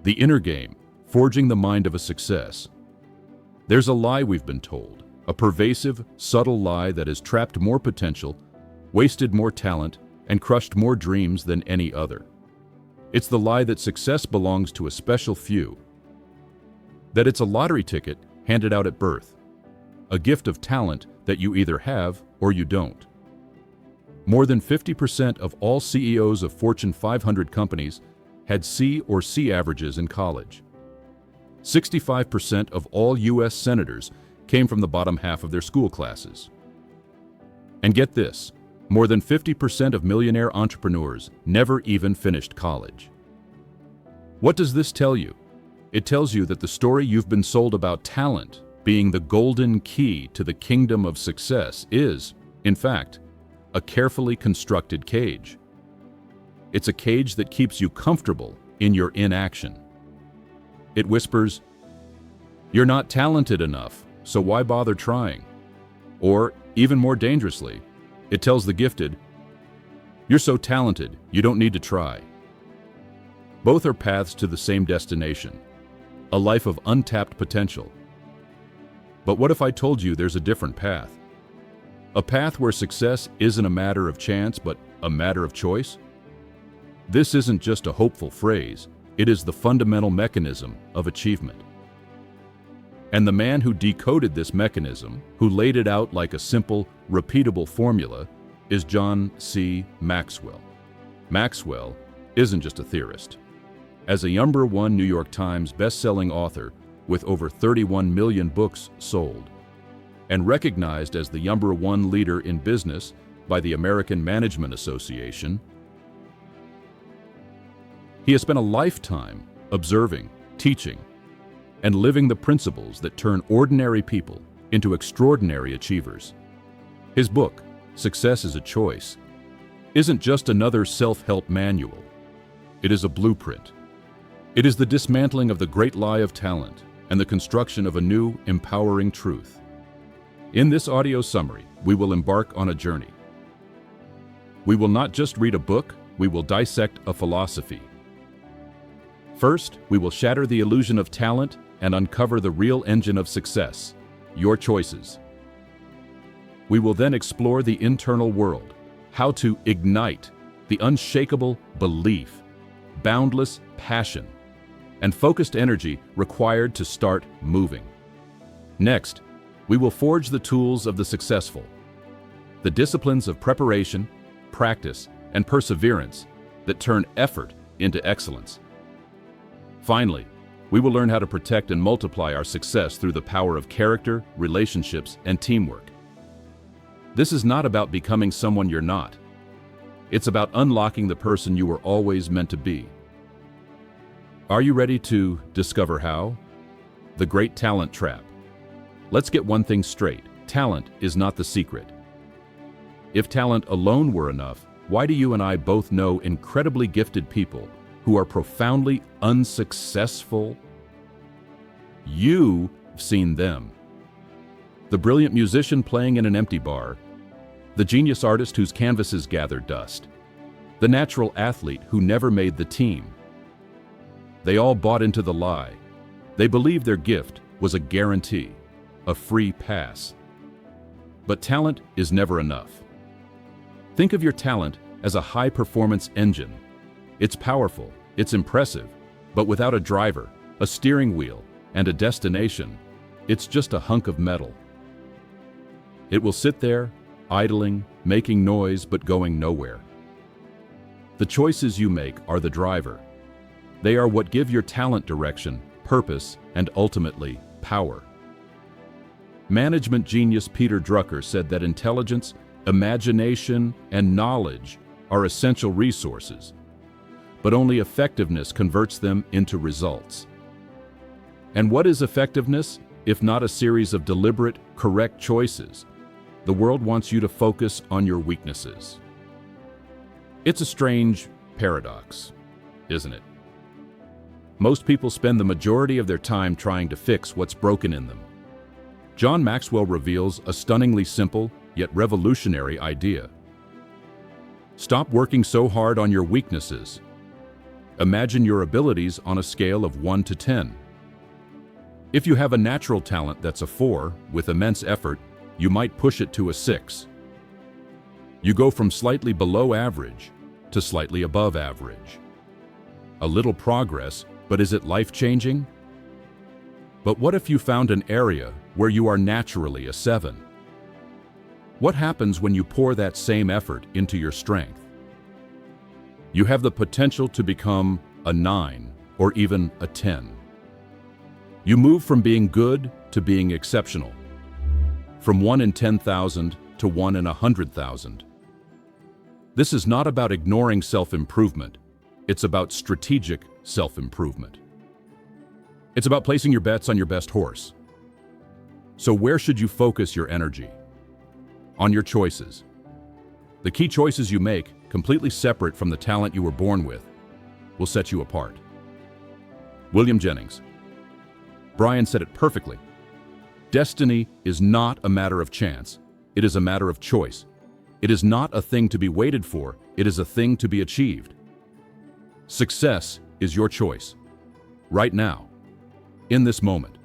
The inner game, forging the mind of a success. There's a lie we've been told, a pervasive, subtle lie that has trapped more potential, wasted more talent, and crushed more dreams than any other. It's the lie that success belongs to a special few, that it's a lottery ticket handed out at birth, a gift of talent that you either have or you don't. More than 50% of all CEOs of Fortune 500 companies had C or C averages in college. 65% of all U.S. senators came from the bottom half of their school classes. And get this, more than 50% of millionaire entrepreneurs never even finished college. What does this tell you? It tells you that the story you've been sold about talent being the golden key to the kingdom of success is, in fact, a carefully constructed cage. It's a cage that keeps you comfortable in your inaction. It whispers, "You're not talented enough, so why bother trying?" Or, even more dangerously, it tells the gifted, "You're so talented, you don't need to try." Both are paths to the same destination, a life of untapped potential. But what if I told you there's a different path? A path where success isn't a matter of chance, but a matter of choice? This isn't just a hopeful phrase, it is the fundamental mechanism of achievement. And the man who decoded this mechanism, who laid it out like a simple, repeatable formula, is John C. Maxwell. Maxwell isn't just a theorist. As a #1 New York Times best-selling author with over 31 million books sold, and recognized as the #1 leader in business by the American Management Association, he has spent a lifetime observing, teaching, and living the principles that turn ordinary people into extraordinary achievers. His book, Success is a Choice, isn't just another self-help manual. It is a blueprint. It is the dismantling of the great lie of talent and the construction of a new, empowering truth. In this audio summary, we will embark on a journey. We will not just read a book, we will dissect a philosophy. First, we will shatter the illusion of talent and uncover the real engine of success, your choices. We will then explore the internal world, how to ignite the unshakable belief, boundless passion, and focused energy required to start moving. Next, we will forge the tools of the successful, the disciplines of preparation, practice, and perseverance that turn effort into excellence. Finally, we will learn how to protect and multiply our success through the power of character, relationships, and teamwork. This is not about becoming someone you're not. It's about unlocking the person you were always meant to be. Are you ready to discover how? The great talent trap. Let's get one thing straight. Talent is not the secret. If talent alone were enough, why do you and I both know incredibly gifted people who are profoundly unsuccessful? You've seen them. The brilliant musician playing in an empty bar, the genius artist whose canvases gathered dust, the natural athlete who never made the team. They all bought into the lie. They believed their gift was a guarantee, a free pass. But talent is never enough. Think of your talent as a high-performance engine. It's powerful, it's impressive, but without a driver, a steering wheel, and a destination, it's just a hunk of metal. It will sit there, idling, making noise, but going nowhere. The choices you make are the driver. They are what give your talent direction, purpose, and ultimately, power. Management genius Peter Drucker said that intelligence, imagination, and knowledge are essential resources, but only effectiveness converts them into results. And what is effectiveness, if not a series of deliberate, correct choices? The world wants you to focus on your weaknesses. It's a strange paradox, isn't it? Most people spend the majority of their time trying to fix what's broken in them. John Maxwell reveals a stunningly simple, yet revolutionary idea. Stop working so hard on your weaknesses. Imagine your abilities on a scale of 1 to 10. If you have a natural talent that's a 4, with immense effort, you might push it to a 6. You go from slightly below average to slightly above average. A little progress, but is it life-changing? But what if you found an area where you are naturally a 7? What happens when you pour that same effort into your strength? You have the potential to become a 9 or even a 10. You move from being good to being exceptional, from 1 in 10,000 to 1 in 100,000. This is not about ignoring self-improvement. It's about strategic self-improvement. It's about placing your bets on your best horse. So where should you focus your energy? On your choices. The key choices you make, completely separate from the talent you were born with, will set you apart. William Jennings. Brian said it perfectly. Destiny is not a matter of chance. It is a matter of choice. It is not a thing to be waited for. It is a thing to be achieved. Success is your choice. Right now. In this moment.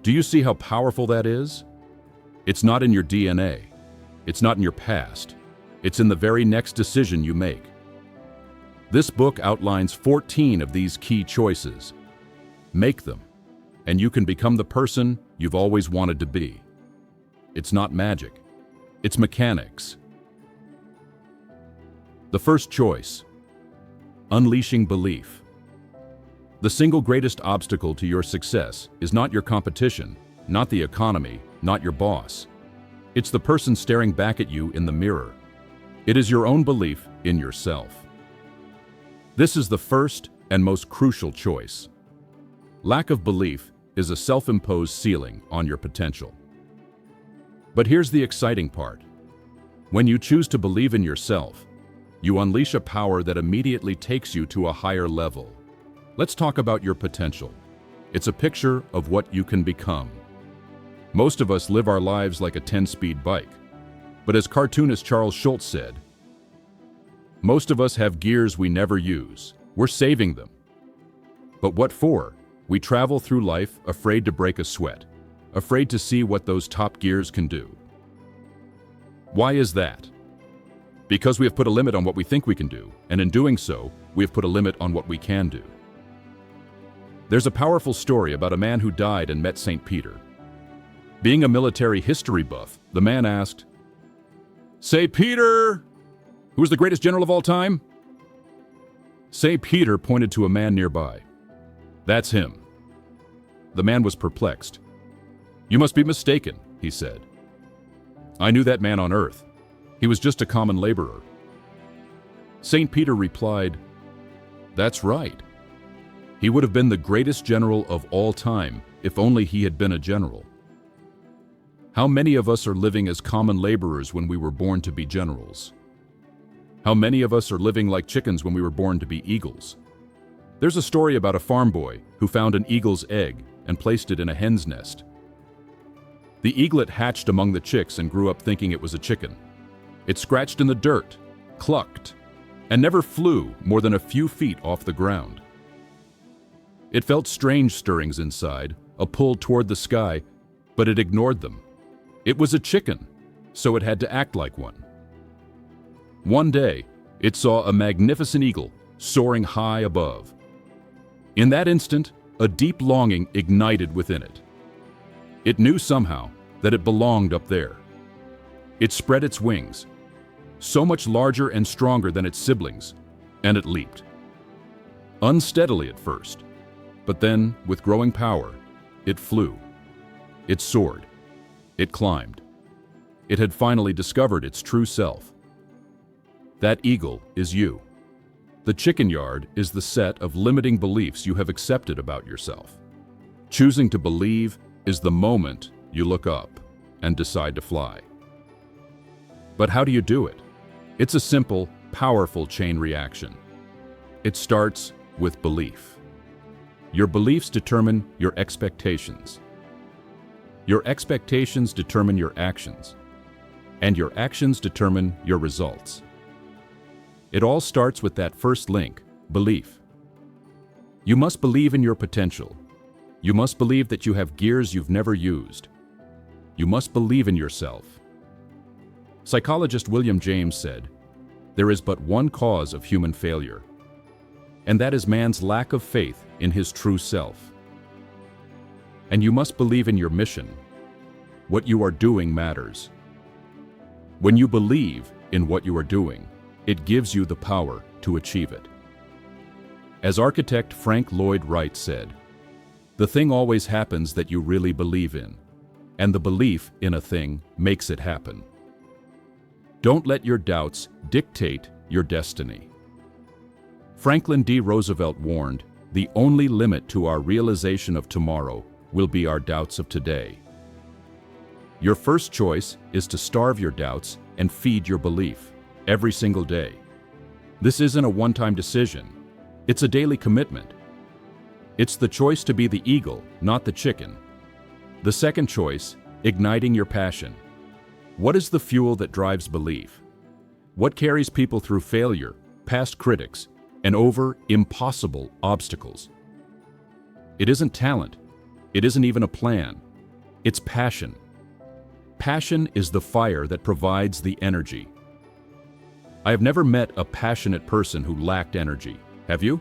Do you see how powerful that is? It's not in your DNA. It's not in your past. It's in the very next decision you make. This book outlines 14 of these key choices. Make them, and you can become the person you've always wanted to be. It's not magic. It's mechanics. The first choice. Unleashing belief. The single greatest obstacle to your success is not your competition, not the economy, not your boss. It's the person staring back at you in the mirror. It is your own belief in yourself. This is the first and most crucial choice. Lack of belief is a self-imposed ceiling on your potential. But here's the exciting part. When you choose to believe in yourself, you unleash a power that immediately takes you to a higher level. Let's talk about your potential. It's a picture of what you can become. Most of us live our lives like a 10-speed bike. But as cartoonist Charles Schulz said, most of us have gears we never use. We're saving them. But what for? We travel through life afraid to break a sweat, afraid to see what those top gears can do. Why is that? Because we have put a limit on what we think we can do, and in doing so, we have put a limit on what we can do. There's a powerful story about a man who died and met St. Peter. Being a military history buff, the man asked, "Say, Peter, who was the greatest general of all time?" St. Peter pointed to a man nearby. "That's him." The man was perplexed. "You must be mistaken," he said. "I knew that man on earth. He was just a common laborer." St. Peter replied, "That's right. He would have been the greatest general of all time if only he had been a general." How many of us are living as common laborers when we were born to be generals? How many of us are living like chickens when we were born to be eagles? There's a story about a farm boy who found an eagle's egg and placed it in a hen's nest. The eaglet hatched among the chicks and grew up thinking it was a chicken. It scratched in the dirt, clucked, and never flew more than a few feet off the ground. It felt strange stirrings inside, a pull toward the sky, but it ignored them. It was a chicken, so it had to act like one. One day, it saw a magnificent eagle soaring high above. In that instant, a deep longing ignited within it. It knew somehow that it belonged up there. It spread its wings, so much larger and stronger than its siblings, and it leaped. Unsteadily at first, but then, with growing power, it flew. It soared. It climbed. It had finally discovered its true self. That eagle is you. The chicken yard is the set of limiting beliefs you have accepted about yourself. Choosing to believe is the moment you look up and decide to fly. But how do you do it? It's a simple, powerful chain reaction. It starts with belief. Your beliefs determine your expectations. Your expectations determine your actions, and your actions determine your results. It all starts with that first link, belief. You must believe in your potential. You must believe that you have gears you've never used. You must believe in yourself. Psychologist William James said, "There is but one cause of human failure, and that is man's lack of faith in his true self." And you must believe in your mission. What you are doing matters. When you believe in what you are doing, it gives you the power to achieve it. As architect Frank Lloyd Wright said, "The thing always happens that you really believe in, and the belief in a thing makes it happen." Don't let your doubts dictate your destiny. Franklin D. Roosevelt warned, "The only limit to our realization of tomorrow will be our doubts of today." Your first choice is to starve your doubts and feed your belief every single day. This isn't a one-time decision. It's a daily commitment. It's the choice to be the eagle, not the chicken. The second choice, igniting your passion. What is the fuel that drives belief? What carries people through failure, past critics, and over impossible obstacles? It isn't talent. It isn't even a plan. It's passion. Passion is the fire that provides the energy. I have never met a passionate person who lacked energy. Have you?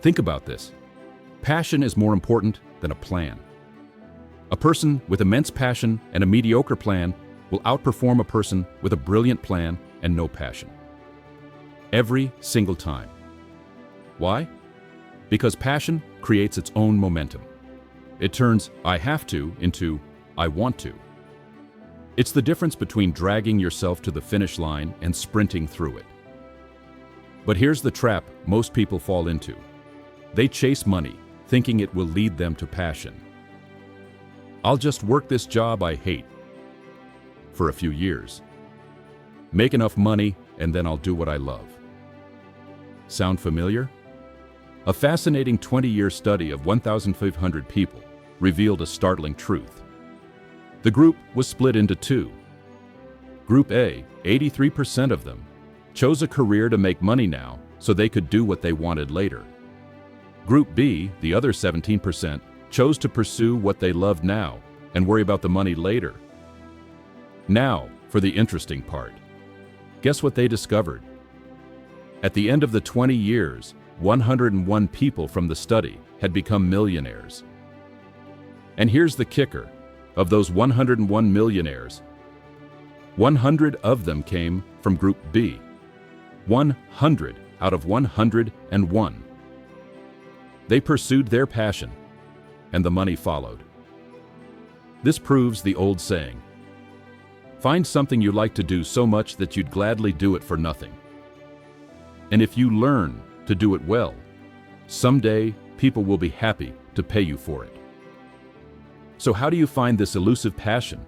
Think about this. Passion is more important than a plan. A person with immense passion and a mediocre plan will outperform a person with a brilliant plan and no passion. Every single time. Why? Because passion creates its own momentum. It turns "I have to" into "I want to." It's the difference between dragging yourself to the finish line and sprinting through it. But here's the trap most people fall into. They chase money, thinking it will lead them to passion. I'll just work this job I hate for a few years. Make enough money, and then I'll do what I love. Sound familiar? A fascinating 20-year study of 1,500 people revealed a startling truth. The group was split into two. Group A, 83% of them, chose a career to make money now so they could do what they wanted later. Group B, the other 17%, chose to pursue what they loved now and worry about the money later. Now, for the interesting part. Guess what they discovered? At the end of the 20 years, 101 people from the study had become millionaires. And here's the kicker. Of those 101 millionaires, 100 of them came from Group B. 100 out of 101. They pursued their passion, and the money followed. This proves the old saying, find something you like to do so much that you'd gladly do it for nothing. And if you learn to do it well, someday people will be happy to pay you for it. So how do you find this elusive passion?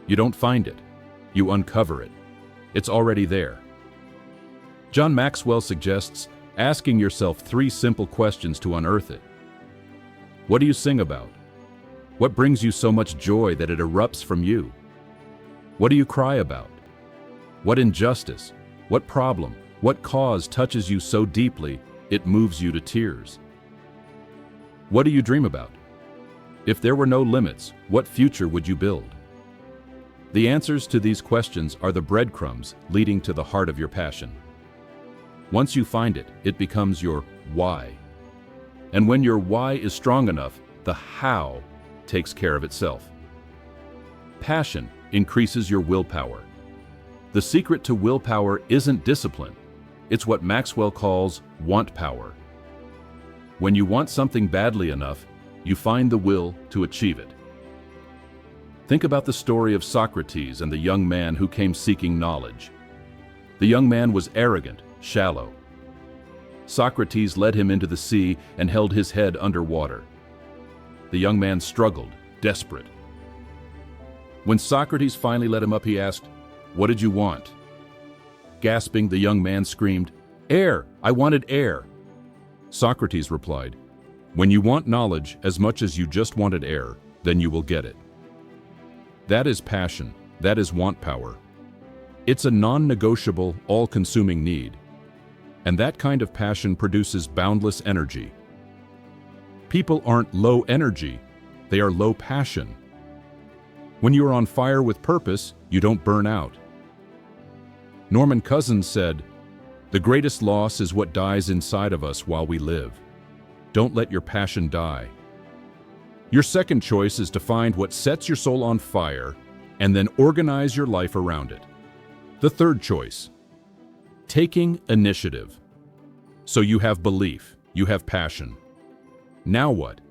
You don't find it, you uncover it. It's already there. John Maxwell suggests asking yourself 3 simple questions to unearth it. What do you sing about? What brings you so much joy that it erupts from you? What do you cry about? What injustice, what problem, what cause touches you so deeply it moves you to tears? What do you dream about? If there were no limits, what future would you build? The answers to these questions are the breadcrumbs leading to the heart of your passion. Once you find it, it becomes your why. And when your why is strong enough, the how takes care of itself. Passion increases your willpower. The secret to willpower isn't discipline. It's what Maxwell calls want power. When you want something badly enough, you find the will to achieve it. Think about the story of Socrates and the young man who came seeking knowledge. The young man was arrogant, shallow. Socrates led him into the sea and held his head underwater. The young man struggled, desperate. When Socrates finally let him up, he asked, "What did you want?" Gasping, the young man screamed, "Air! I wanted air!" Socrates replied, "When you want knowledge as much as you just wanted air, then you will get it." That is passion. That is want power. It's a non-negotiable, all-consuming need. And that kind of passion produces boundless energy. People aren't low energy, they are low passion. When you are on fire with purpose, you don't burn out. Norman Cousins said, "The greatest loss is what dies inside of us while we live." Don't let your passion die. Your second choice is to find what sets your soul on fire and then organize your life around it. The third choice, taking initiative. So you have belief, you have passion. Now what?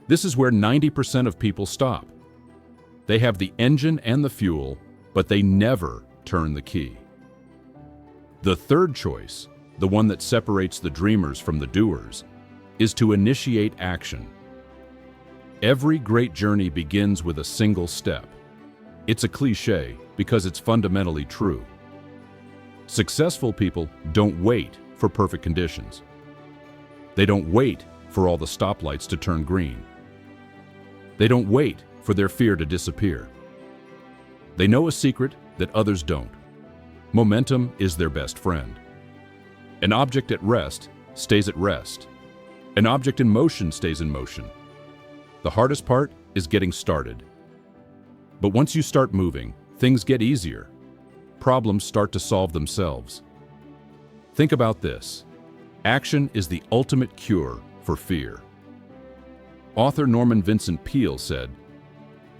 This is where 90% of people stop. They have the engine and the fuel, but they never turn the key. The third choice, the one that separates the dreamers from the doers, is to initiate action. Every great journey begins with a single step. It's a cliché because it's fundamentally true. Successful people don't wait for perfect conditions. They don't wait for all the stoplights to turn green. They don't wait for their fear to disappear. They know a secret that others don't. Momentum is their best friend. An object at rest stays at rest. An object in motion stays in motion. The hardest part is getting started. But once you start moving, things get easier. Problems start to solve themselves. Think about this. Action is the ultimate cure for fear. Author Norman Vincent Peale said,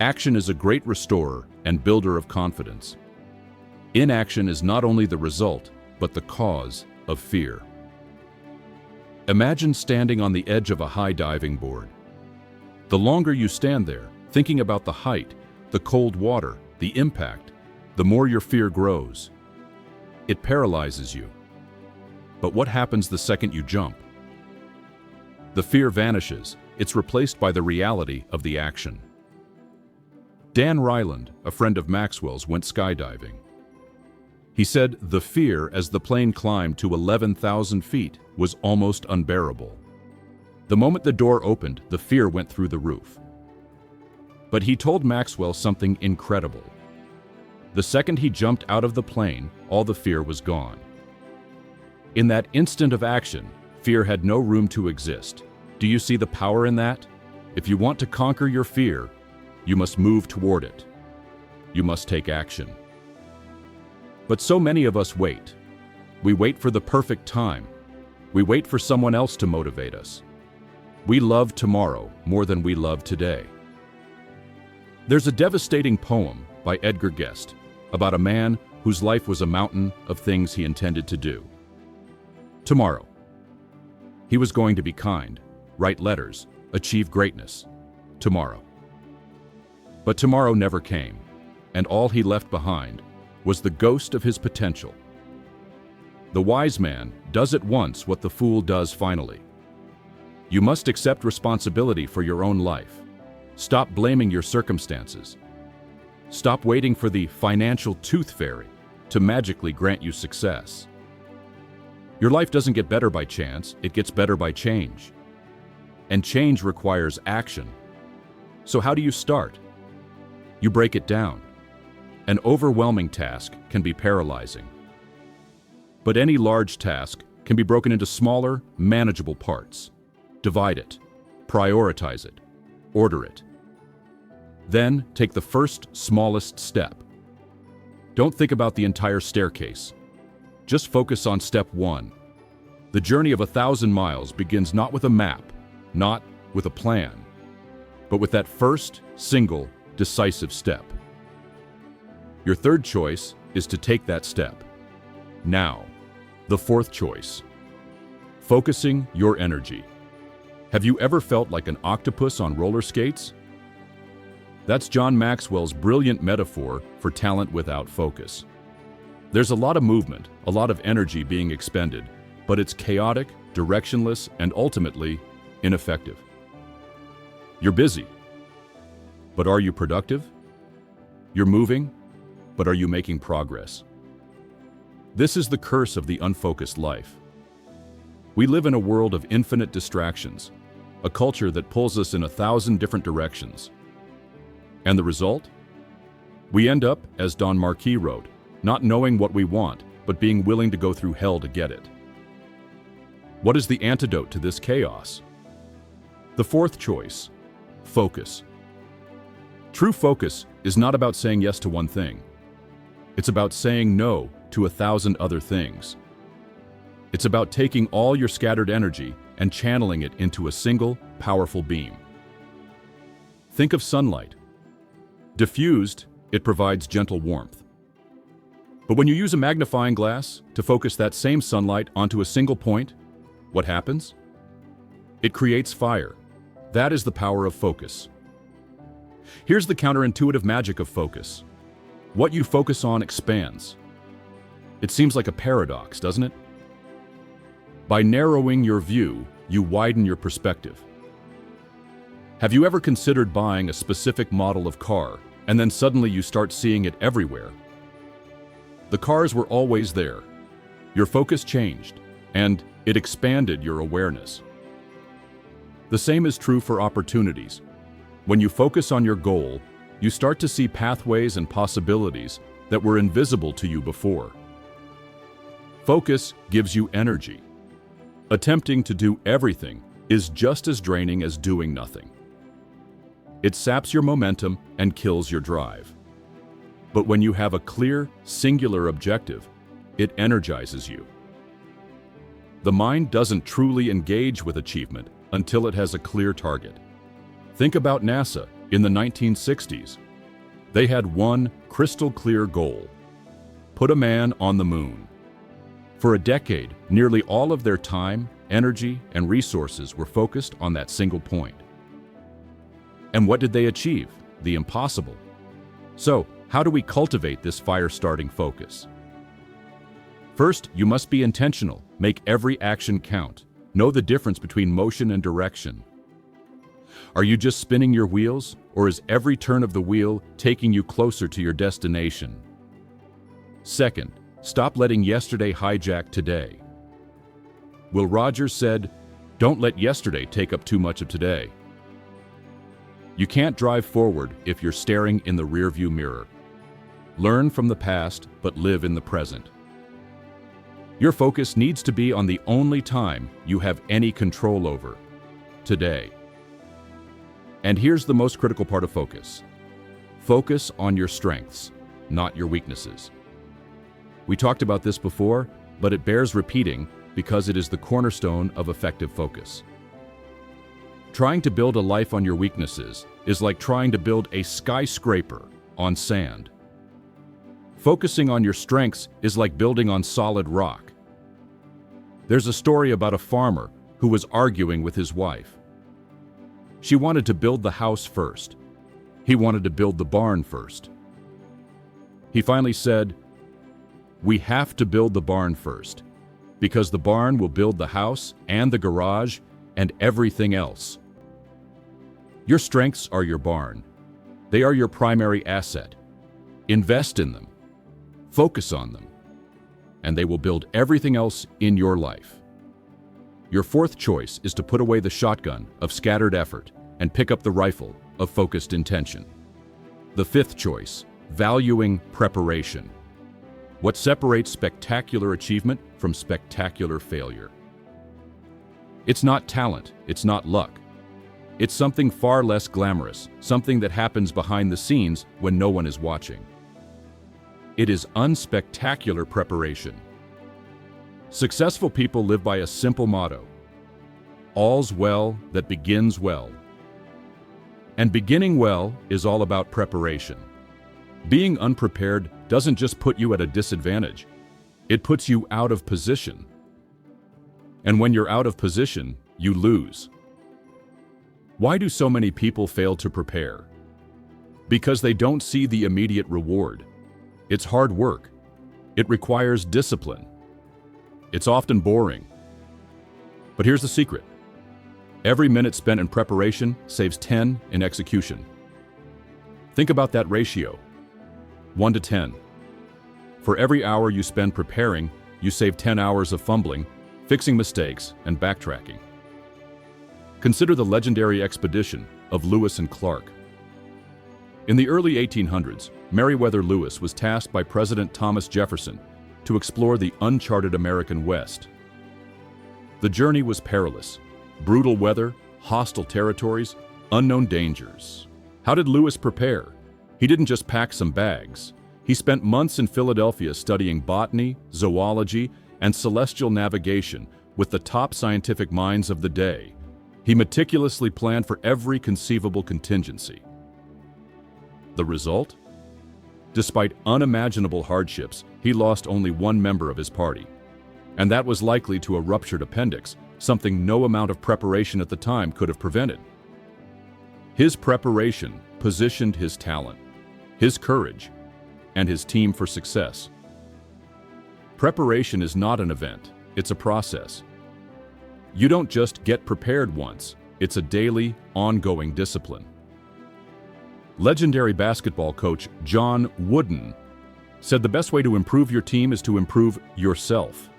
"Action is a great restorer and builder of confidence. Inaction is not only the result, but the cause of fear." Imagine standing on the edge of a high diving board. The longer you stand there, thinking about the height, the cold water, the impact, the more your fear grows. It paralyzes you. But what happens the second you jump? The fear vanishes. It's replaced by the reality of the action. Dan Ryland, a friend of Maxwell's, went skydiving. He said the fear as the plane climbed to 11,000 feet was almost unbearable. The moment the door opened, the fear went through the roof. But he told Maxwell something incredible. The second he jumped out of the plane, all the fear was gone. In that instant of action, fear had no room to exist. Do you see the power in that? If you want to conquer your fear, you must move toward it. You must take action. But so many of us wait. We wait for the perfect time. We wait for someone else to motivate us. We love tomorrow more than we love today. There's a devastating poem by Edgar Guest about a man whose life was a mountain of things he intended to do. Tomorrow. He was going to be kind, write letters, achieve greatness. Tomorrow. But tomorrow never came, and all he left behind was the ghost of his potential. The wise man does at once what the fool does finally. You must accept responsibility for your own life. Stop blaming your circumstances. Stop waiting for the financial tooth fairy to magically grant you success. Your life doesn't get better by chance, it gets better by change. And change requires action. So how do you start? You break it down. An overwhelming task can be paralyzing. But any large task can be broken into smaller, manageable parts. Divide it, prioritize it, order it. Then take the first, smallest step. Don't think about the entire staircase. Just focus on step one. The journey of 1,000 miles begins not with a map, not with a plan, but with that first, single, decisive step. Your third choice is to take that step. Now, the fourth choice. Focusing your energy. Have you ever felt like an octopus on roller skates? That's John Maxwell's brilliant metaphor for talent without focus. There's a lot of movement, a lot of energy being expended, but it's chaotic, directionless, and ultimately ineffective. You're busy, but are you productive? You're moving, but are you making progress? This is the curse of the unfocused life. We live in a world of infinite distractions, a culture that pulls us in 1,000 different directions. And the result? We end up, as Don Marquis wrote, not knowing what we want, but being willing to go through hell to get it. What is the antidote to this chaos? The fourth choice, focus. True focus is not about saying yes to one thing. It's about saying no to 1,000 other things. It's about taking all your scattered energy and channeling it into a single, powerful beam. Think of sunlight. Diffused, it provides gentle warmth. But when you use a magnifying glass to focus that same sunlight onto a single point, what happens? It creates fire. That is the power of focus. Here's the counterintuitive magic of focus. What you focus on expands. It seems like a paradox, doesn't it? By narrowing your view, you widen your perspective. Have you ever considered buying a specific model of car, and then suddenly you start seeing it everywhere? The cars were always there. Your focus changed, and it expanded your awareness. The same is true for opportunities. When you focus on your goal, you start to see pathways and possibilities that were invisible to you before. Focus gives you energy. Attempting to do everything is just as draining as doing nothing. It saps your momentum and kills your drive. But when you have a clear, singular objective, it energizes you. The mind doesn't truly engage with achievement until it has a clear target. Think about NASA in the 1960s. They had one crystal-clear goal: put a man on the moon. For a decade, nearly all of their time, energy, and resources were focused on that single point. And what did they achieve? The impossible. So, how do we cultivate this fire-starting focus? First, you must be intentional. Make every action count. Know the difference between motion and direction. Are you just spinning your wheels, or is every turn of the wheel taking you closer to your destination? Second, stop letting yesterday hijack today. Will Rogers said, "Don't let yesterday take up too much of today." You can't drive forward if you're staring in the rearview mirror. Learn from the past, but live in the present. Your focus needs to be on the only time you have any control over: today. And here's the most critical part of focus. Focus on your strengths, not your weaknesses. We talked about this before, but it bears repeating because it is the cornerstone of effective focus. Trying to build a life on your weaknesses is like trying to build a skyscraper on sand. Focusing on your strengths is like building on solid rock. There's a story about a farmer who was arguing with his wife. She wanted to build the house first. He wanted to build the barn first. He finally said, "We have to build the barn first, because the barn will build the house and the garage and everything else." Your strengths are your barn. They are your primary asset. Invest in them. Focus on them. And they will build everything else in your life. Your fourth choice is to put away the shotgun of scattered effort and pick up the rifle of focused intention. The fifth choice, valuing preparation. What separates spectacular achievement from spectacular failure? It's not talent, it's not luck. It's something far less glamorous, something that happens behind the scenes when no one is watching. It is unspectacular preparation. Successful people live by a simple motto: all's well that begins well. And beginning well is all about preparation. Being unprepared doesn't just put you at a disadvantage, it puts you out of position. And when you're out of position, you lose. Why do so many people fail to prepare? Because they don't see the immediate reward. It's hard work. It requires discipline. It's often boring. But here's the secret. Every minute spent in preparation saves 10 in execution. Think about that ratio, 1 to 10. For every hour you spend preparing, you save 10 hours of fumbling, fixing mistakes, and backtracking. Consider the legendary expedition of Lewis and Clark. In the early 1800s, Meriwether Lewis was tasked by President Thomas Jefferson to explore the uncharted American West. The journey was perilous. Brutal weather, hostile territories, unknown dangers. How did Lewis prepare? He didn't just pack some bags. He spent months in Philadelphia studying botany, zoology, and celestial navigation with the top scientific minds of the day. He meticulously planned for every conceivable contingency. The result? Despite unimaginable hardships, he lost only one member of his party. And that was likely to a ruptured appendix, something no amount of preparation at the time could have prevented. His preparation positioned his talent, his courage, and his team for success. Preparation is not an event, it's a process. You don't just get prepared once, it's a daily, ongoing discipline. Legendary basketball coach John Wooden said the best way to improve your team is to improve yourself.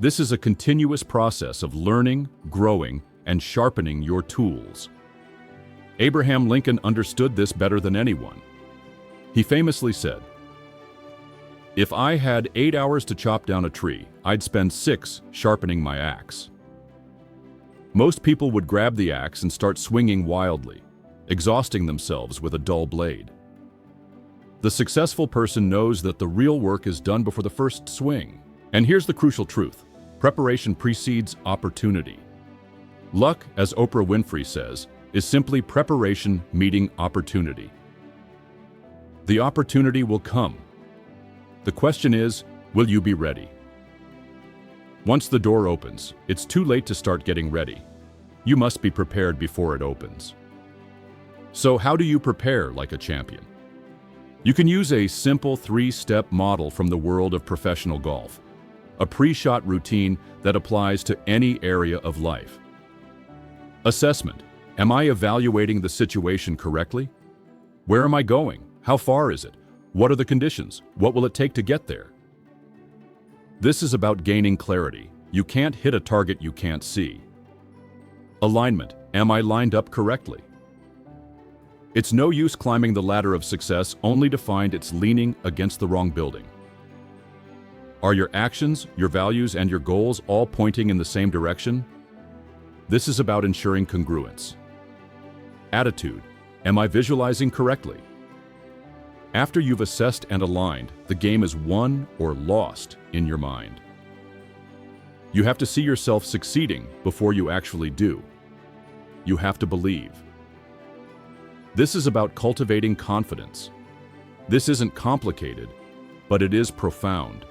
This is a continuous process of learning, growing, and sharpening your tools. Abraham Lincoln understood this better than anyone. He famously said, "If I had 8 hours to chop down a tree, I'd spend 6 sharpening my axe." Most people would grab the axe and start swinging wildly, exhausting themselves with a dull blade. The successful person knows that the real work is done before the first swing. And here's the crucial truth: preparation precedes opportunity. Luck, as Oprah Winfrey says, is simply preparation meeting opportunity. The opportunity will come. The question is, will you be ready? Once the door opens, it's too late to start getting ready. You must be prepared before it opens. So how do you prepare like a champion? You can use a simple 3-step model from the world of professional golf, a pre-shot routine that applies to any area of life. Assessment. Am I evaluating the situation correctly? Where am I going? How far is it? What are the conditions? What will it take to get there? This is about gaining clarity. You can't hit a target you can't see. Alignment. Am I lined up correctly? It's no use climbing the ladder of success only to find it's leaning against the wrong building. Are your actions, your values, and your goals all pointing in the same direction? This is about ensuring congruence. Attitude. Am I visualizing correctly? After you've assessed and aligned, the game is won or lost in your mind. You have to see yourself succeeding before you actually do. You have to believe. This is about cultivating confidence. This isn't complicated, but it is profound.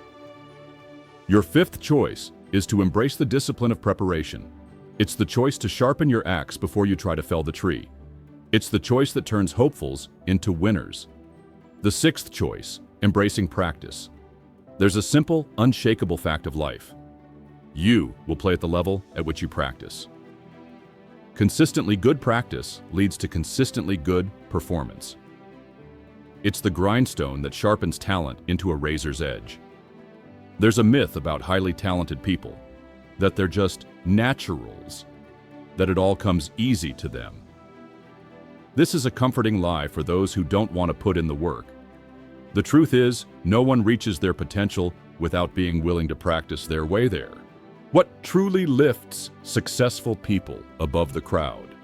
Your 5th choice is to embrace the discipline of preparation. It's the choice to sharpen your axe before you try to fell the tree. It's the choice that turns hopefuls into winners. The 6th choice, embracing practice. There's a simple, unshakable fact of life. You will play at the level at which you practice. Consistently good practice leads to consistently good performance. It's the grindstone that sharpens talent into a razor's edge. There's a myth about highly talented people, that they're just naturals, that it all comes easy to them. This is a comforting lie for those who don't want to put in the work. The truth is, no one reaches their potential without being willing to practice their way there. What truly lifts successful people above the crowd?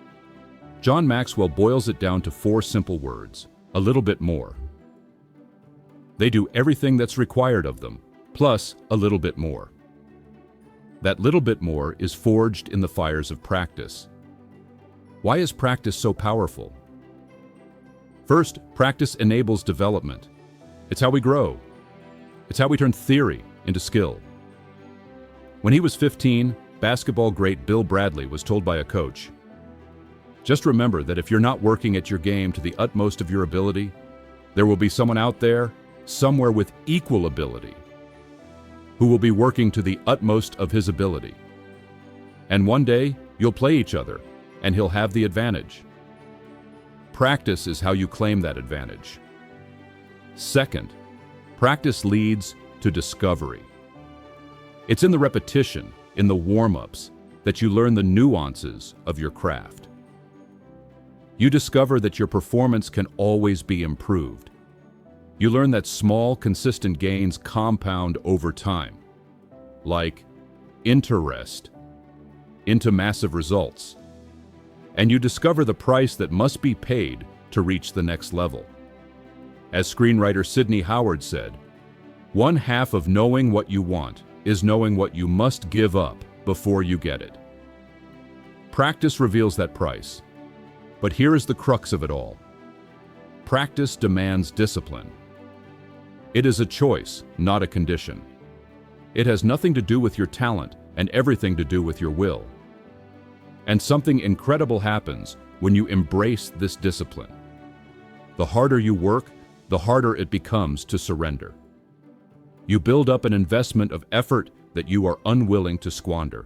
John Maxwell boils it down to 4 simple words: a little bit more. They do everything that's required of them, plus a little bit more. That little bit more is forged in the fires of practice. Why is practice so powerful? First, practice enables development. It's how we grow. It's how we turn theory into skill. When he was 15, basketball great Bill Bradley was told by a coach, "Just remember that if you're not working at your game to the utmost of your ability, there will be someone out there, somewhere with equal ability, who will be working to the utmost of his ability. And one day, you'll play each other, and he'll have the advantage." Practice is how you claim that advantage. Second, practice leads to discovery. It's in the repetition, in the warm-ups, that you learn the nuances of your craft. You discover that your performance can always be improved. You learn that small, consistent gains compound over time. Like, into rest, into massive results, and you discover the price that must be paid to reach the next level. As screenwriter Sidney Howard said, "One half of knowing what you want is knowing what you must give up before you get it." Practice reveals that price. But here is the crux of it all. Practice demands discipline. It is a choice, not a condition. It has nothing to do with your talent and everything to do with your will. And something incredible happens when you embrace this discipline. The harder you work, the harder it becomes to surrender. You build up an investment of effort that you are unwilling to squander.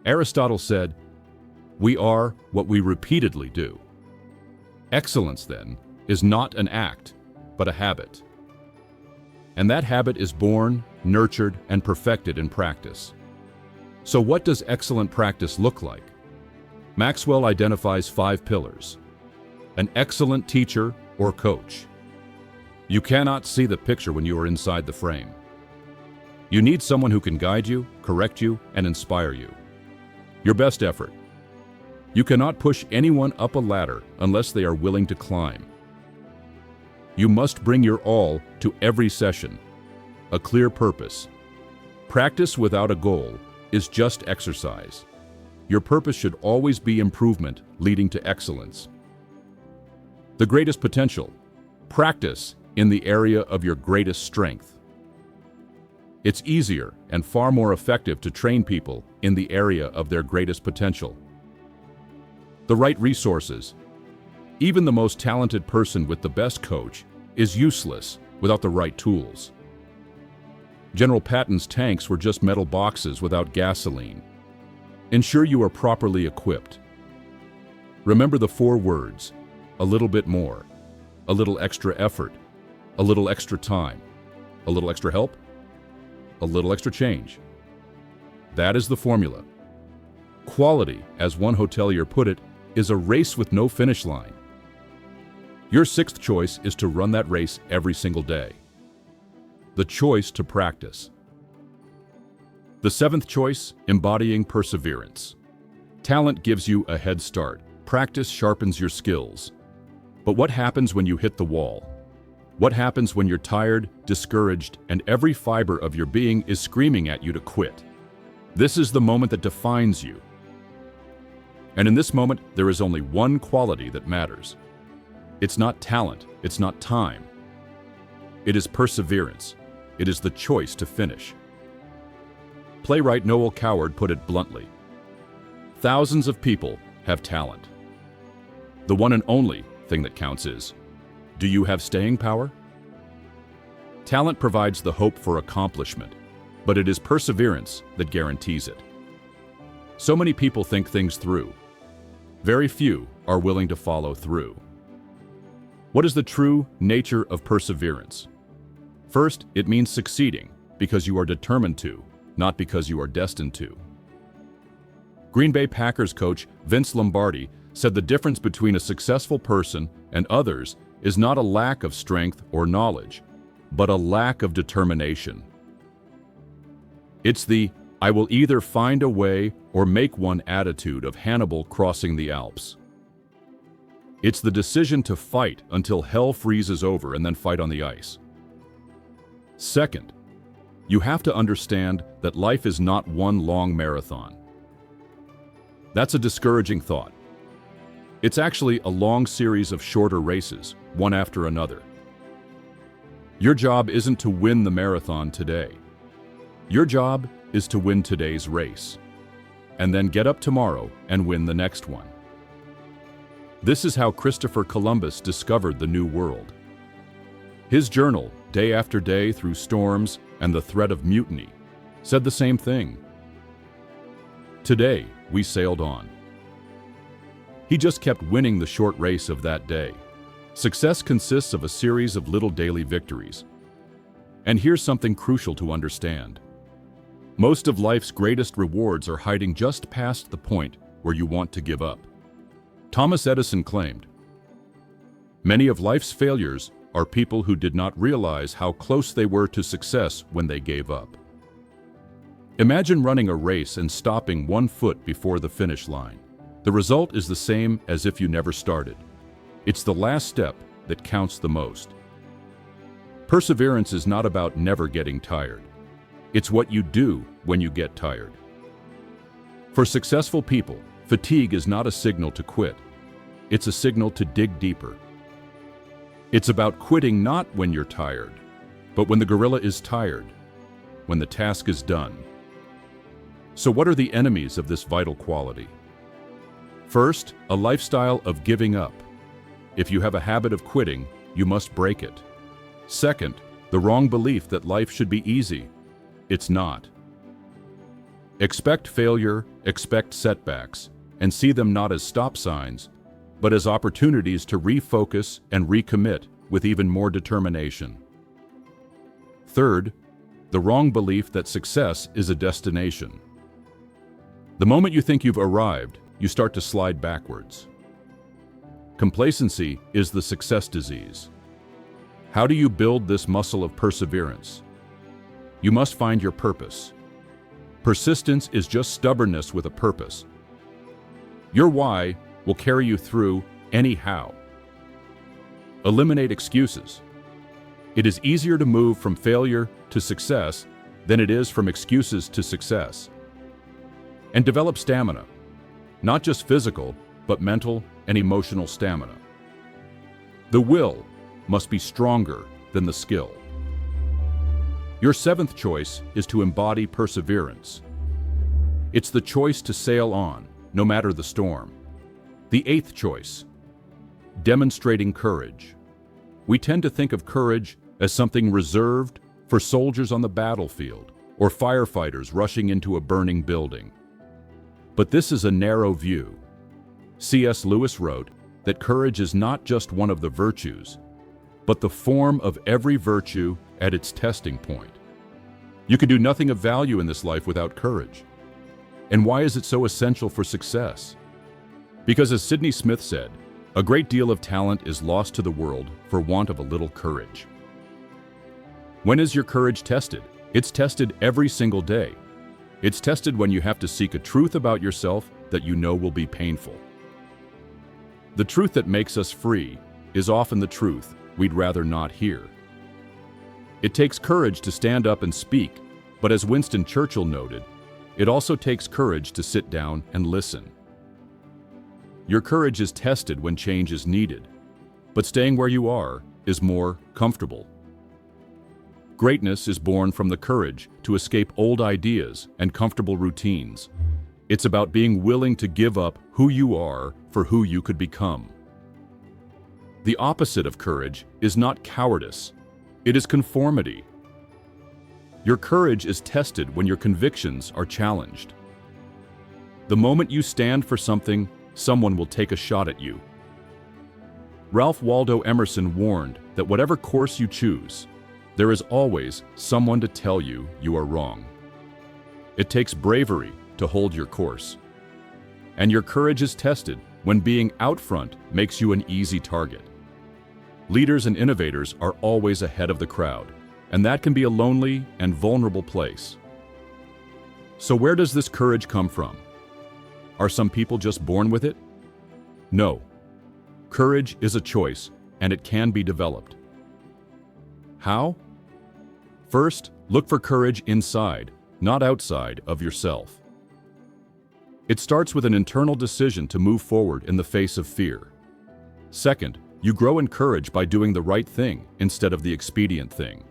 Aristotle said, "We are what we repeatedly do." Excellence, then, is not an act, but a habit. And that habit is born, nurtured, and perfected in practice. So what does excellent practice look like? Maxwell identifies 5 pillars. An excellent teacher or coach. You cannot see the picture when you are inside the frame. You need someone who can guide you, correct you, and inspire you. Your best effort. You cannot push anyone up a ladder unless they are willing to climb. You must bring your all to every session. A clear purpose. Practice without a goal is just exercise. Your purpose should always be improvement leading to excellence. The greatest potential. Practice in the area of your greatest strength. It's easier and far more effective to train people in the area of their greatest potential. The right resources. Even the most talented person with the best coach is useless without the right tools. General Patton's tanks were just metal boxes without gasoline. Ensure you are properly equipped. Remember the 4 words: a little bit more, a little extra effort, a little extra time, a little extra help, a little extra change. That is the formula. Quality, as one hotelier put it, is a race with no finish line. Your 6th choice is to run that race every single day. The choice to practice. The 7th choice, embodying perseverance. Talent gives you a head start. Practice sharpens your skills. But what happens when you hit the wall? What happens when you're tired, discouraged, and every fiber of your being is screaming at you to quit? This is the moment that defines you. And in this moment, there is only one quality that matters. It's not talent, it's not time. It is perseverance. It is the choice to finish. Playwright Noel Coward put it bluntly. Thousands of people have talent. The one and only thing that counts is, do you have staying power? Talent provides the hope for accomplishment, but it is perseverance that guarantees it. So many people think things through. Very few are willing to follow through. What is the true nature of perseverance? First, it means succeeding because you are determined to, not because you are destined to. Green Bay Packers coach Vince Lombardi said the difference between a successful person and others is not a lack of strength or knowledge, but a lack of determination. It's the "I will either find a way or make one" attitude of Hannibal crossing the Alps. It's the decision to fight until hell freezes over and then fight on the ice. Second, you have to understand that life is not one long marathon. That's a discouraging thought. It's actually a long series of shorter races, one after another. Your job isn't to win the marathon today. Your job is to win today's race, and then get up tomorrow and win the next one. This is how Christopher Columbus discovered the New World. His journal, Day After Day Through Storms and the Threat of Mutiny, said the same thing. Today, we sailed on. He just kept winning the short race of that day. Success consists of a series of little daily victories. And here's something crucial to understand. Most of life's greatest rewards are hiding just past the point where you want to give up. Thomas Edison claimed, "Many of life's failures are people who did not realize how close they were to success when they gave up." Imagine running a race and stopping 1 foot before the finish line. The result is the same as if you never started. It's the last step that counts the most. Perseverance is not about never getting tired. It's what you do when you get tired. For successful people, fatigue is not a signal to quit. It's a signal to dig deeper. It's about quitting not when you're tired, but when the gorilla is tired, when the task is done. So what are the enemies of this vital quality? First, a lifestyle of giving up. If you have a habit of quitting, you must break it. Second, the wrong belief that life should be easy. It's not. Expect failure, expect setbacks, and see them not as stop signs, but as opportunities to refocus and recommit with even more determination. Third, the wrong belief that success is a destination. The moment you think you've arrived, you start to slide backwards. Complacency is the success disease. How do you build this muscle of perseverance? You must find your purpose. Persistence is just stubbornness with a purpose. Your why will carry you through anyhow. Eliminate excuses. It is easier to move from failure to success than it is from excuses to success. And develop stamina, not just physical, but mental and emotional stamina. The will must be stronger than the skill. Your seventh choice is to embody perseverance. It's the choice to sail on, no matter the storm. The eighth choice, demonstrating courage. We tend to think of courage as something reserved for soldiers on the battlefield or firefighters rushing into a burning building. But this is a narrow view. C.S. Lewis wrote that courage is not just one of the virtues, but the form of every virtue at its testing point. You can do nothing of value in this life without courage. And why is it so essential for success? Because as Sidney Smith said, a great deal of talent is lost to the world for want of a little courage. When is your courage tested? It's tested every single day. It's tested when you have to seek a truth about yourself that you know will be painful. The truth that makes us free is often the truth we'd rather not hear. It takes courage to stand up and speak, but as Winston Churchill noted, it also takes courage to sit down and listen. Your courage is tested when change is needed, but staying where you are is more comfortable. Greatness is born from the courage to escape old ideas and comfortable routines. It's about being willing to give up who you are for who you could become. The opposite of courage is not cowardice, it is conformity. Your courage is tested when your convictions are challenged. The moment you stand for something, someone will take a shot at you. Ralph Waldo Emerson warned that whatever course you choose, there is always someone to tell you you are wrong. It takes bravery to hold your course. And your courage is tested when being out front makes you an easy target. Leaders and innovators are always ahead of the crowd, and that can be a lonely and vulnerable place. So where does this courage come from? Are some people just born with it? No. Courage is a choice, and it can be developed. How? First, look for courage inside, not outside of yourself. It starts with an internal decision to move forward in the face of fear. Second, you grow in courage by doing the right thing instead of the expedient thing.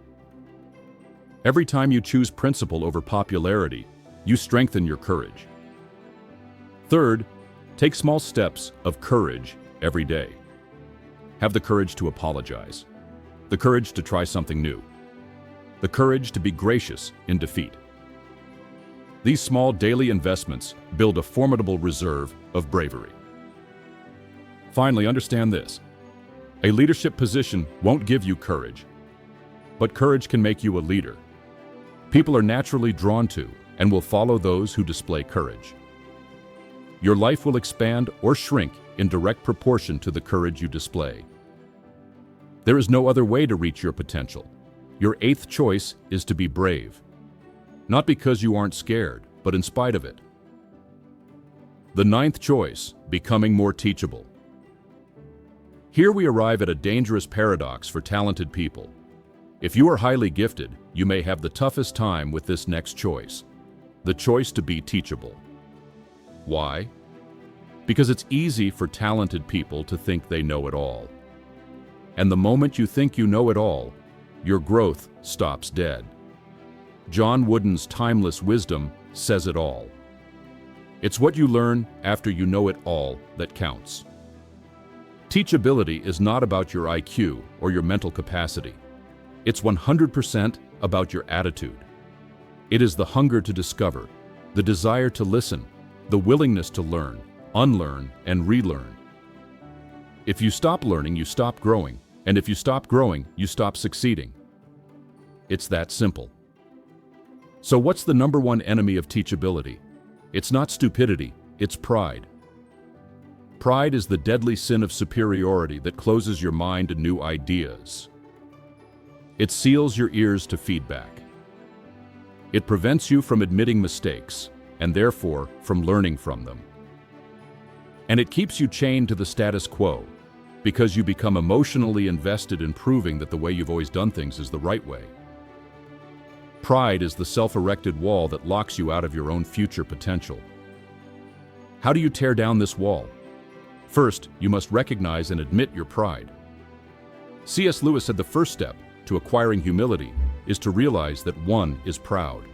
Every time you choose principle over popularity, you strengthen your courage. Third, take small steps of courage every day. Have the courage to apologize, the courage to try something new, the courage to be gracious in defeat. These small daily investments build a formidable reserve of bravery. Finally, understand this. A leadership position won't give you courage, but courage can make you a leader. People are naturally drawn to and will follow those who display courage. Your life will expand or shrink in direct proportion to the courage you display. There is no other way to reach your potential. Your eighth choice is to be brave. not because you aren't scared, but in spite of it. The ninth choice, becoming more teachable. Here we arrive at a dangerous paradox for talented people. If you are highly gifted, you may have the toughest time with this next choice, the choice to be teachable. Why? Because it's easy for talented people to think they know it all. And the moment you think you know it all, your growth stops dead. John Wooden's timeless wisdom says it all. It's what you learn after you know it all that counts. Teachability is not about your IQ or your mental capacity. It's 100% about your attitude. It is the hunger to discover, the desire to listen, the willingness to learn, unlearn, and relearn. If you stop learning, you stop growing, and if you stop growing, you stop succeeding. It's that simple. So what's the number one enemy of teachability? It's not stupidity, it's pride. Pride is the deadly sin of superiority that closes your mind to new ideas. It seals your ears to feedback. It prevents you from admitting mistakes, and therefore from learning from them. And it keeps you chained to the status quo, because you become emotionally invested in proving that the way you've always done things is the right way. Pride is the self-erected wall that locks you out of your own future potential. How do you tear down this wall? First, you must recognize and admit your pride. C.S. Lewis said the first step to acquiring humility is to realize that one is proud.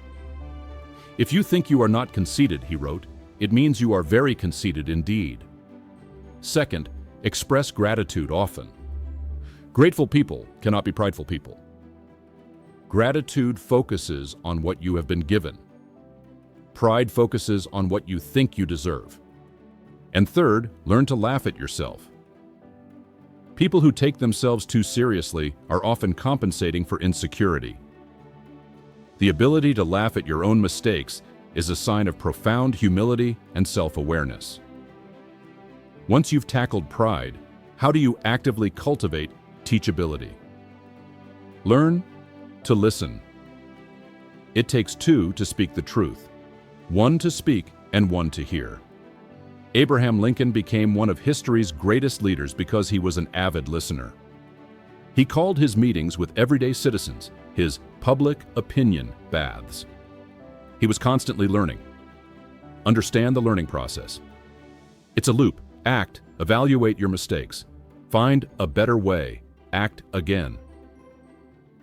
If you think you are not conceited, he wrote, it means you are very conceited indeed. Second, express gratitude often. Grateful people cannot be prideful people. Gratitude focuses on what you have been given. Pride focuses on what you think you deserve. And third, learn to laugh at yourself. People who take themselves too seriously are often compensating for insecurity. The ability to laugh at your own mistakes is a sign of profound humility and self-awareness. Once you've tackled pride, how do you actively cultivate teachability? Learn to listen. It takes two to speak the truth, one to speak and one to hear. Abraham Lincoln became one of history's greatest leaders because he was an avid listener. He called his meetings with everyday citizens his public opinion baths. He was constantly learning. Understand the learning process. It's a loop. Act, evaluate your mistakes. Find a better way. Act again.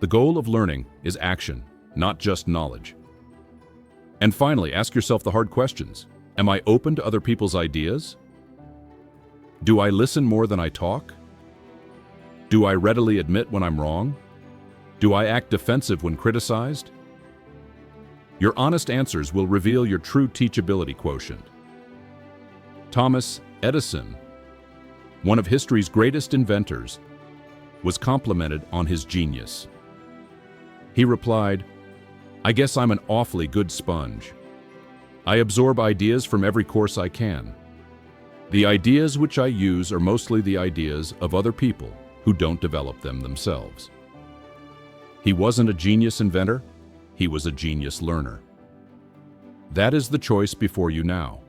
The goal of learning is action, not just knowledge. And finally, ask yourself the hard questions. Am I open to other people's ideas? Do I listen more than I talk? Do I readily admit when I'm wrong? Do I act defensive when criticized? Your honest answers will reveal your true teachability quotient. Thomas Edison, one of history's greatest inventors, was complimented on his genius. He replied, "I guess I'm an awfully good sponge. I absorb ideas from every course I can. The ideas which I use are mostly the ideas of other people who don't develop them themselves." He wasn't a genius inventor, he was a genius learner. That is the choice before you now.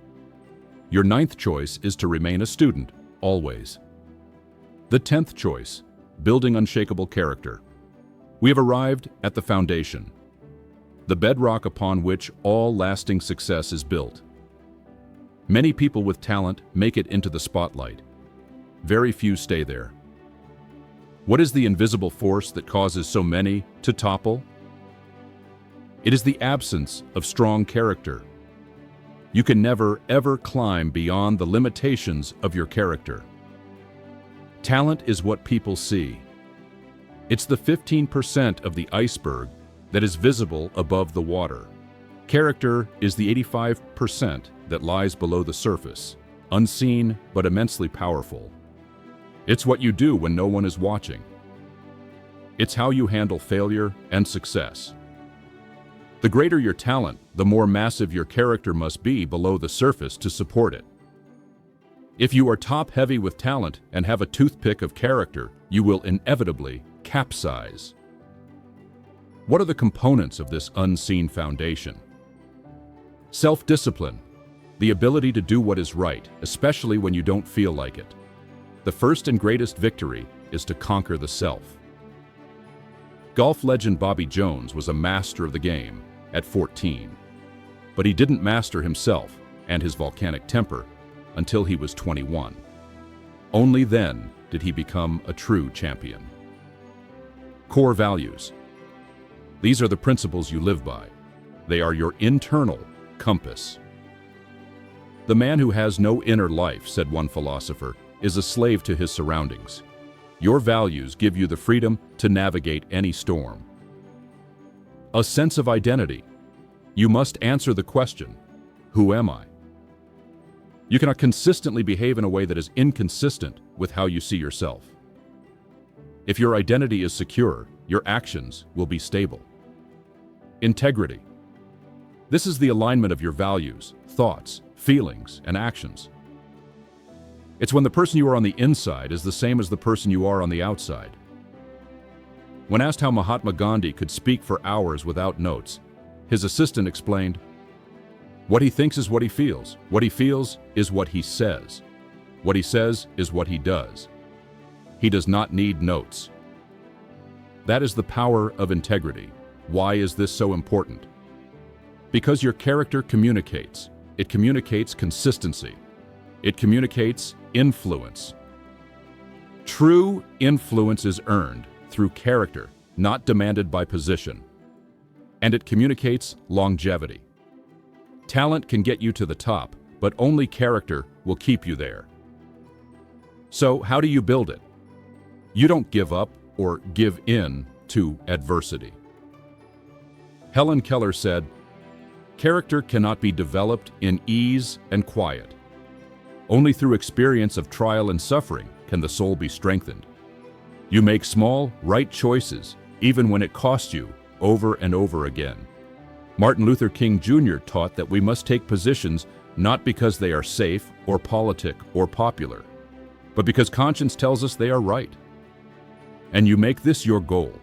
Your ninth choice is to remain a student, always. The 10th choice, building unshakable character. We have arrived at the foundation, the bedrock upon which all lasting success is built. Many people with talent make it into the spotlight. Very few stay there. What is the invisible force that causes so many to topple? It is the absence of strong character. You can never, ever climb beyond the limitations of your character. Talent is what people see. It's the 15% of the iceberg that is visible above the water. Character is the 85% that lies below the surface, unseen but immensely powerful. It's what you do when no one is watching. It's how you handle failure and success. The greater your talent, the more massive your character must be below the surface to support it. If you are top-heavy with talent and have a toothpick of character, you will inevitably capsize. What are the components of this unseen foundation? Self-discipline, the ability to do what is right, especially when you don't feel like it. The first and greatest victory is to conquer the self. Golf legend Bobby Jones was a master of the game at 14, but he didn't master himself and his volcanic temper until he was 21. Only then did he become a true champion. Core values. These are the principles you live by. They are your internal compass. The man who has no inner life, said one philosopher, is a slave to his surroundings. Your values give you the freedom to navigate any storm. A sense of identity. You must answer the question, who am I? You cannot consistently behave in a way that is inconsistent with how you see yourself. If your identity is secure, your actions will be stable. Integrity. This is the alignment of your values, thoughts, feelings, and actions. It's when the person you are on the inside is the same as the person you are on the outside. When asked how Mahatma Gandhi could speak for hours without notes, his assistant explained, "What he thinks is what he feels. What he feels is what he says. What he says is what he does. He does not need notes." That is the power of integrity. Why is this so important? Because your character communicates. It communicates consistency. It communicates influence. True influence is earned through character, not demanded by position. And it communicates longevity. Talent can get you to the top, but only character will keep you there. So how do you build it? You don't give up or give in to adversity. Helen Keller said, "Character cannot be developed in ease and quiet. Only through experience of trial and suffering can the soul be strengthened. You make small, right choices, even when it costs you, over and over again." Martin Luther King Jr. taught that we must take positions not because they are safe or politic or popular, but because conscience tells us they are right. And you make this your goal.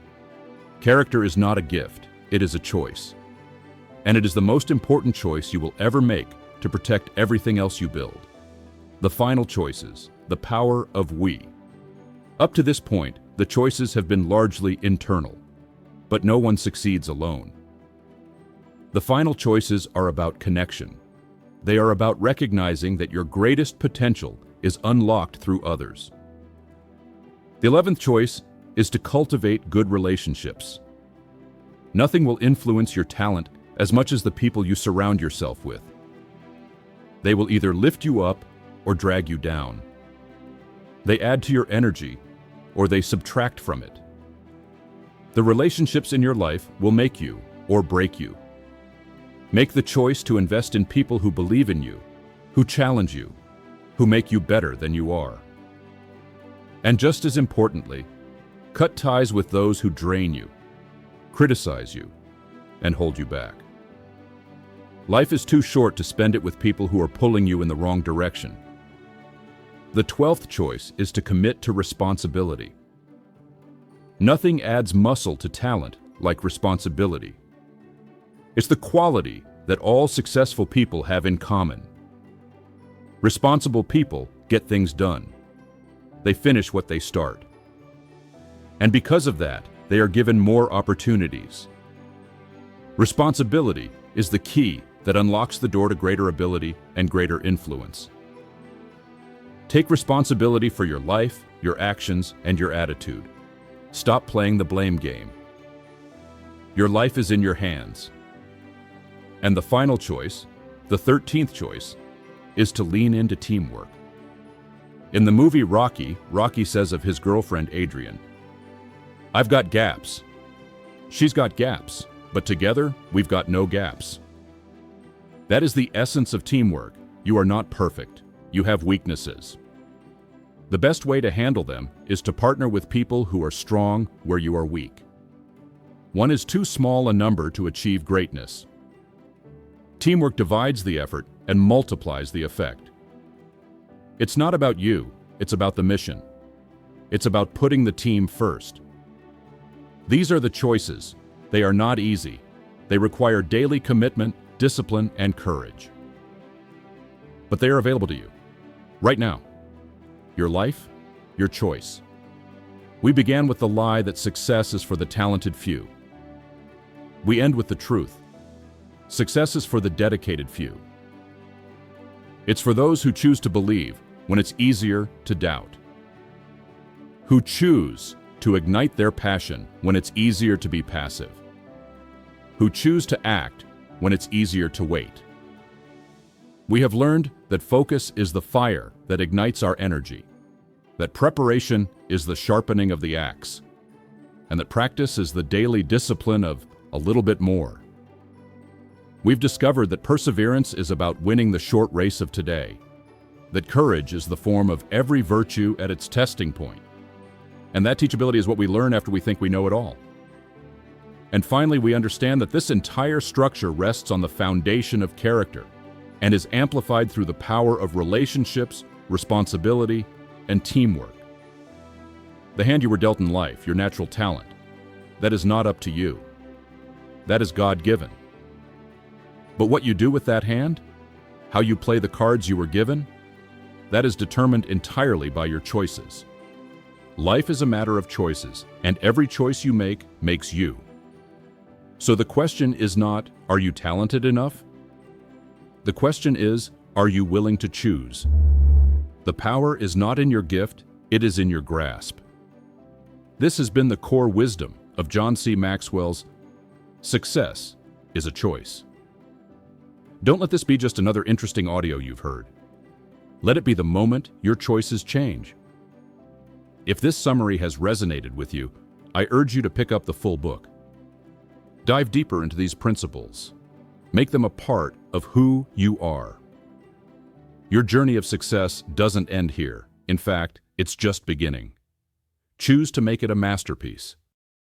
Character is not a gift, it is a choice. And it is the most important choice you will ever make to protect everything else you build. The final choices, the power of we. Up to this point, the choices have been largely internal, but no one succeeds alone. The final choices are about connection. They are about recognizing that your greatest potential is unlocked through others. The 11th choice is to cultivate good relationships. Nothing will influence your talent as much as the people you surround yourself with. They will either lift you up or drag you down. They add to your energy or they subtract from it. The relationships in your life will make you or break you. Make the choice to invest in people who believe in you, who challenge you, who make you better than you are. And just as importantly, cut ties with those who drain you, criticize you, and hold you back. Life is too short to spend it with people who are pulling you in the wrong direction. The 12th choice is to commit to responsibility. Nothing adds muscle to talent like responsibility. It's the quality that all successful people have in common. Responsible people get things done. They finish what they start. And because of that, they are given more opportunities. Responsibility is the key that unlocks the door to greater ability and greater influence. Take responsibility for your life, your actions, and your attitude. Stop playing the blame game. Your life is in your hands. And the final choice, the 13th choice, is to lean into teamwork. In the movie Rocky, Rocky says of his girlfriend Adrian, "I've got gaps. She's got gaps, but together we've got no gaps." That is the essence of teamwork. You are not perfect. You have weaknesses. The best way to handle them is to partner with people who are strong where you are weak. One is too small a number to achieve greatness. Teamwork divides the effort and multiplies the effect. It's not about you, it's about the mission. It's about putting the team first. These are the choices, They are not easy. They require daily commitment, discipline, and courage. But they are available to you, right now. Your life, your choice. We began with the lie that success is for the talented few. We end with the truth. Success is for the dedicated few. It's for those who choose to believe when it's easier to doubt. Who choose to ignite their passion when it's easier to be passive. Who choose to act when it's easier to wait. We have learned that focus is the fire that ignites our energy, that preparation is the sharpening of the axe, and that practice is the daily discipline of a little bit more. We've discovered that perseverance is about winning the short race of today, that courage is the form of every virtue at its testing point, and that teachability is what we learn after we think we know it all. And finally, we understand that this entire structure rests on the foundation of character and is amplified through the power of relationships, responsibility, and teamwork. The hand you were dealt in life, your natural talent, that is not up to you. That is God-given. But what you do with that hand, how you play the cards you were given, that is determined entirely by your choices. Life is a matter of choices, and every choice you make makes you. So the question is not, are you talented enough? The question is, are you willing to choose? The power is not in your gift, it is in your grasp. This has been the core wisdom of John C. Maxwell's Success is a Choice. Don't let this be just another interesting audio you've heard. Let it be the moment your choices change. If this summary has resonated with you, I urge you to pick up the full book. Dive deeper into these principles. Make them a part of who you are. Your journey of success doesn't end here. In fact, it's just beginning. Choose to make it a masterpiece.